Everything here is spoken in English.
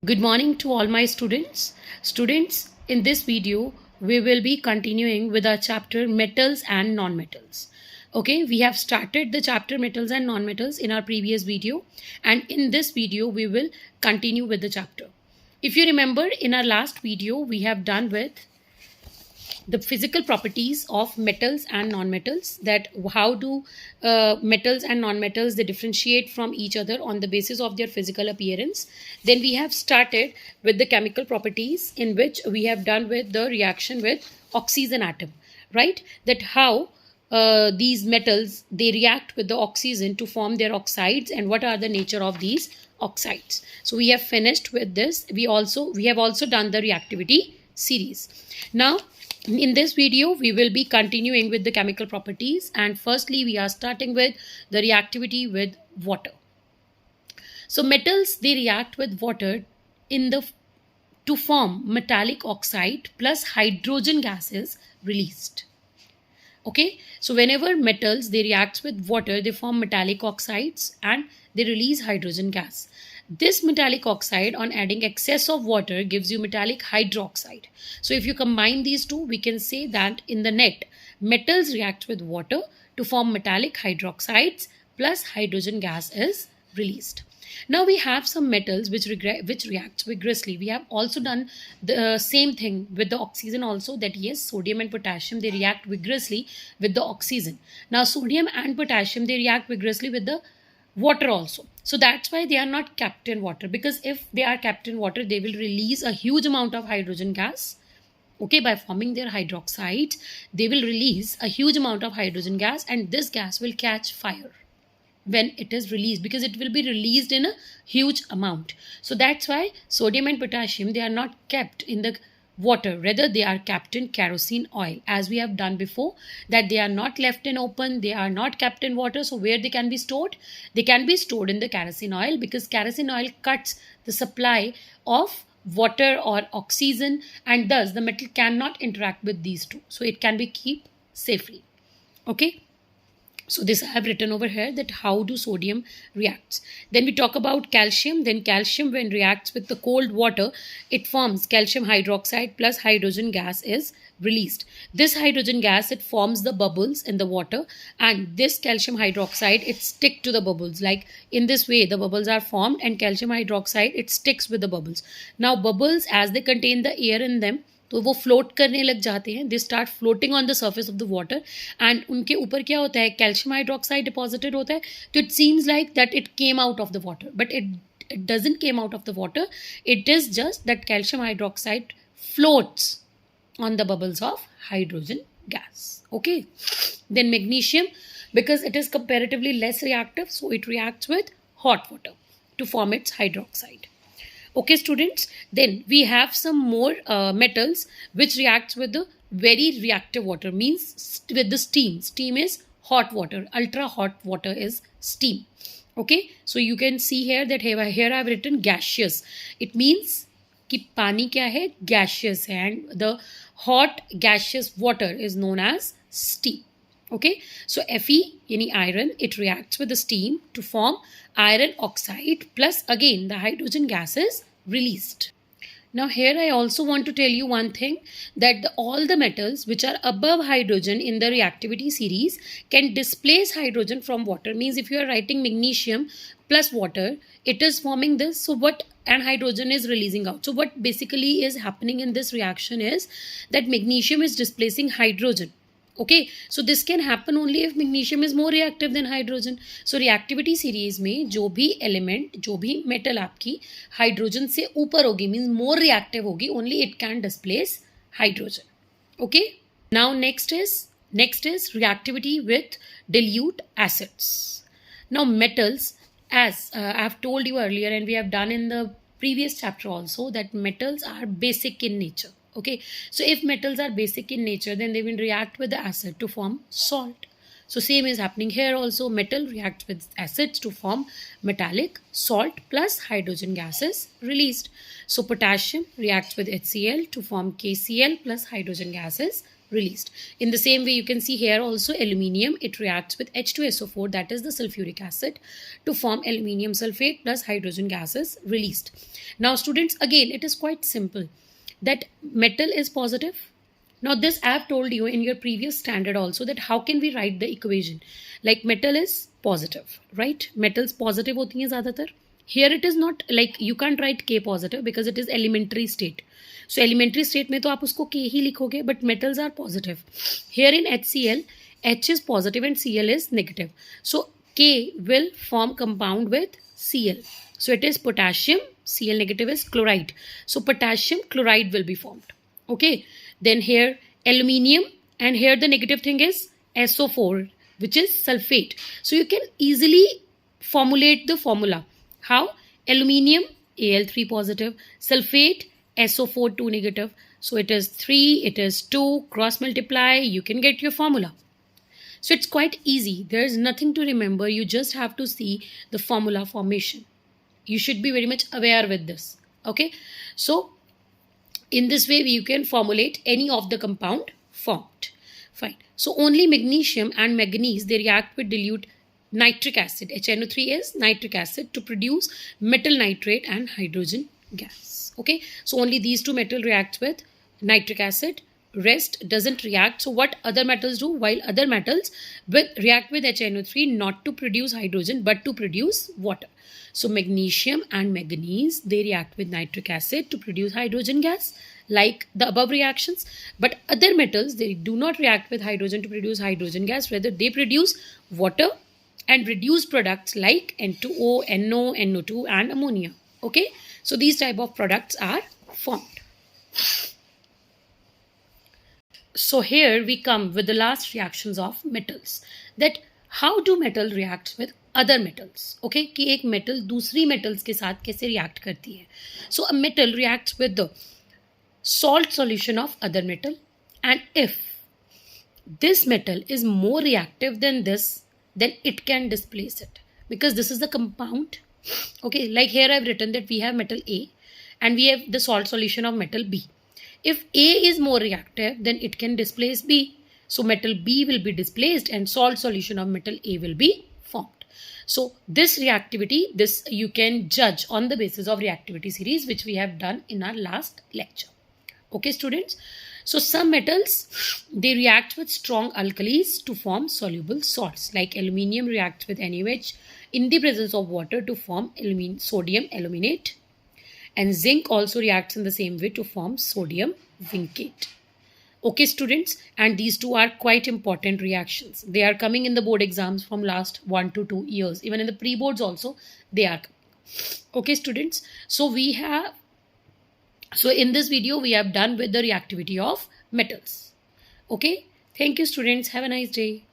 Good morning to all my students. Students, in this video, we will be continuing with our chapter metals and non-metals. Okay, we have started the chapter metals and non-metals in our previous video, and in this video, we will continue with the chapter. If you remember, in our last video, we have done with the physical properties of metals and non-metals, that how do metals and non-metals they differentiate from each other on the basis of their physical appearance. Then we have started with the chemical properties, in which we have done with the reaction with oxygen atom, right? That how these metals they react with the oxygen to form their oxides, and what are the nature of these oxides. So we have finished with this. We have also done the reactivity series. Now in this video, we will be continuing with the chemical properties, and firstly, we are starting with the reactivity with water. So metals, they react with water to form metallic oxide plus hydrogen gas is released. Okay, so whenever metals, they react with water, they form metallic oxides and they release hydrogen gas. This metallic oxide, on adding excess of water, gives you metallic hydroxide. So if you combine these two, we can say that in the net, metals react with water to form metallic hydroxides plus hydrogen gas is released. Now we have some metals which react vigorously. We have also done the same thing with the oxygen also, that yes, sodium and potassium, they react vigorously with the oxygen. Now sodium and potassium, they react vigorously with the water also. So that's why they are not kept in water, because if they are kept in water, they will release a huge amount of hydrogen gas. Okay, by forming their hydroxides, they will release a huge amount of hydrogen gas, and this gas will catch fire when it is released, because it will be released in a huge amount. So that's why sodium and potassium, they are not kept in the water, rather they are kept in kerosene oil, as we have done before, that they are not left in open, they are not kept in water. So where they can be stored? They can be stored in the kerosene oil, because kerosene oil cuts the supply of water or oxygen, and thus the metal cannot interact with these two, so it can be kept safely. Okay, so this I have written over here, that how do sodium reacts. Then we talk about calcium. Then calcium, when reacts with the cold water, it forms calcium hydroxide plus hydrogen gas is released. This hydrogen gas, it forms the bubbles in the water, and this calcium hydroxide, it stick to the bubbles. Like in this way, the bubbles are formed, and calcium hydroxide, it sticks with the bubbles. Now bubbles, as they contain the air in them, तो वो float करने लग जाते हैं. They start floating on the surface of the water, and उनके ऊपर क्या होता है, कैल्शियम हाइड्रोक्साइड डिपॉजिटेड होता है. तो it seems like that it came out of the water, but it doesn't came out of the water. It is just that calcium hydroxide floats on the bubbles of hydrogen gas. Okay, then magnesium, because it is comparatively less reactive, so it reacts with hot water to form its hydroxide. Okay students, then we have some more metals which reacts with the very reactive water, means with the steam. Steam is hot water, ultra hot water is steam. Okay, so you can see here that here I have written gaseous. It means कि पानी क्या है, gaseous है, and the hot gaseous water is known as steam. Okay, so Fe yani iron, it reacts with the steam to form iron oxide, plus again the hydrogen gas is released. Now here I also want to tell you one thing, that all the metals which are above hydrogen in the reactivity series can displace hydrogen from water. Means if you are writing magnesium plus water, it is forming this, so what, and hydrogen is releasing out. So what basically is happening in this reaction is that magnesium is displacing hydrogen. Okay, so this can happen only if magnesium is more reactive than hydrogen. So reactivity series में जो भी element, जो भी metal आपकी hydrogen से ऊपर होगी, means more reactive होगी, only it can displace hydrogen. Okay, now next is reactivity with dilute acids. Now metals, as I have told you earlier, and we have done in the previous chapter also, that metals are basic in nature. Okay, so if metals are basic in nature, then they will react with the acid to form salt. So same is happening here also. Metal reacts with acids to form metallic salt, plus hydrogen gas is released. So potassium reacts with HCl to form KCl plus hydrogen gas is released. In the same way, you can see here also aluminium, it reacts with H2SO4, that is the sulfuric acid, to form aluminium sulfate plus hydrogen gas is released. Now students, again it is quite simple that metal is positive. Now this I have told you in your previous standard also that how can we write the equation, like metal is positive, right? Metals positive hoti hain zyadatar. Here it is not like you can't write K positive because it is elementary state. So elementary state में तो आप उसको K ही लिखोगे, but metals are positive. Here in HCl, H is positive and Cl is negative. So K will form compound with Cl. So it is potassium, Cl negative is chloride. So potassium chloride will be formed. Okay. Then here aluminium, and here the negative thing is SO4, which is sulfate. So you can easily formulate the formula. How? Aluminium Al3 positive, sulfate SO4 2 negative. So it is 3, it is 2, cross multiply, you can get your formula. So it's quite easy. There is nothing to remember. You just have to see the formula formation. You should be very much aware with this. Okay. So in this way, you can formulate any of the compound formed. Fine. So only magnesium and manganese, they react with dilute nitric acid. HNO3 is nitric acid to produce metal nitrate and hydrogen gas. Okay. So only these two metals react with nitric acid. Rest doesn't react. So what other metals do? While other metals react with HNO3 not to produce hydrogen but to produce water. So magnesium and manganese, they react with nitric acid to produce hydrogen gas like the above reactions. But other metals, they do not react with hydrogen to produce hydrogen gas. Rather, they produce water and reduce products like N2O, NO, NO2 and ammonia. Okay. So these type of products are formed. So here we come with the last reactions of metals. That how do metal react with other metals? Okay, कि एक metal दूसरी metals के साथ कैसे react करती है. So a metal reacts with the salt solution of other metal, and if this metal is more reactive than this, then it can displace it because this is the compound. Okay, like here I've written that we have metal A and we have the salt solution of metal B. If A is more reactive, then it can displace B. So metal B will be displaced and salt solution of metal A will be formed. So this reactivity, this you can judge on the basis of reactivity series, which we have done in our last lecture. Okay, students. So some metals, they react with strong alkalis to form soluble salts. Like aluminium reacts with NaOH in the presence of water to form sodium aluminate. And zinc also reacts in the same way to form sodium vincate. Okay, students, and these two are quite important reactions. They are coming in the board exams from last 1 to 2 years. Even in the pre-boards also, they are coming. Okay, students. So in this video, we have done with the reactivity of metals. Okay. Thank you, students. Have a nice day.